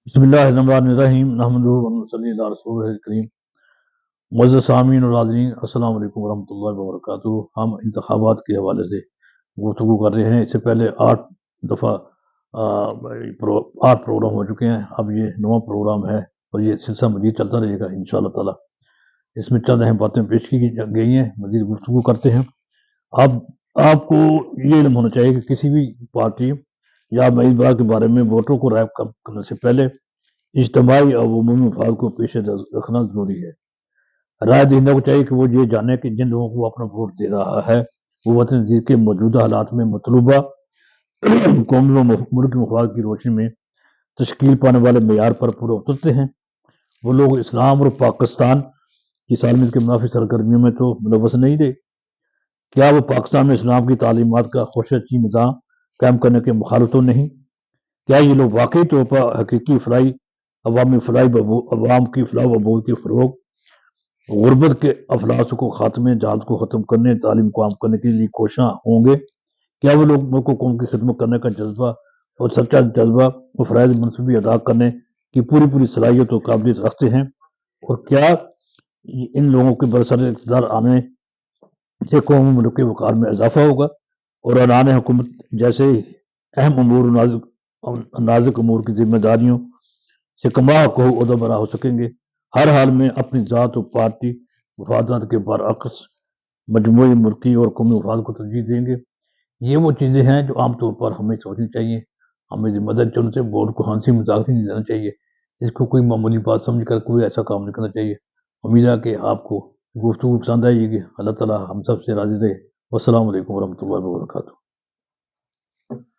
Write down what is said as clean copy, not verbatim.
बिस्मिल्लाहिर्रहमानिर्रहीम नहमदुहु व नसल्ली अला रसूलिल करीम। मुअज़्ज़ज़ सामीन और नाज़रीन, अस्सलाम वालेकुम व रहमतुल्लाहि व बरकातुहू। हम इंतखाबात के हवाले से गुफ्तगू कर रहे हैं। इससे पहले 8 दफ़ा 8 प्रोग्राम हो चुके हैं। अब ये 9वां प्रोग्राम है और ये सिलसिला मज़ीद चलता रहेगा इंशाअल्लाह ताला। इसमें चंद अहम बातें पेश की गई हैं, मज़ीद गुफ्तगू करते हैं। अब आपको ये इल्म होना चाहिए कि किसी भी पार्टी या उम्मीदवार के बारे में वोटरों को राय करने से पहले इज्तिमाई और उमूमी मफाद को पेश रखना जरूरी है। राय दहिंदा को चाहिए कि वो ये जाने कि जिन लोगों को वो अपना वोट दे रहा है वो वतन अज़ीज़ के मौजूदा हालात में मतलूबा कौमी व मुल्की मफाद की रोशनी में तश्कील पाने वाले मेयार पर पूरे उतरते हैं। वो लोग इस्लाम और पाकिस्तान की सालमियत के मुनाफी सरगर्मियों में तो मुलव्वस नहीं थे। क्या वो पाकिस्तान में इस्लाम की तालीमात का खुशची निज़ाम कायम करने के मुखालिफ तो नहीं? क्या ये लोग वाकई तौर पर हकीकी फलाई अवाम की फलाह बबूद के फ़रोग़, गुर्बत के अफलास को खात्मे, जहालत को ख़त्म करने, तालीम को आम करने के लिए कोशिश होंगे? क्या वो लोग मुल्क को कौम की खिदमत करने का जज्बा और सच्चा जज्बा और फ़राइज़ मनसूबी अदा करने की पूरी सलाहियत और काबिलियत रखते हैं? और क्या इन लोगों के बरसर इक़्तिदार आने से कौम मुल्क के वक़ार में इजाफ़ा होगा और ऐलान हुकूमत जैसे अहम अमूर नाज़ुक अमूर की जिम्मेदारियों से कमा को ओहदा बरा हो सकेंगे? हर हाल में अपनी ज़ात और पार्टी मफादात के बरअक्स मजमूई मुल्की और कौमी मफाद को तरजीह देंगे। ये वो चीज़ें हैं जो आम तौर पर हमें सोचनी चाहिए। हमें जिम्मेदारी चुनने से वोट को हंसी मजाक नहीं लेना चाहिए। इसको कोई मामूली बात समझ कर कोई ऐसा काम नहीं करना चाहिए। उम्मीद है कि आपको गुफ्तगू पसंद आएगी। अल्लाह ताला हम सब से राज़ी रहे। वस्सलाम वालेकुम रहमतुल्लाहि व बरकातुहू।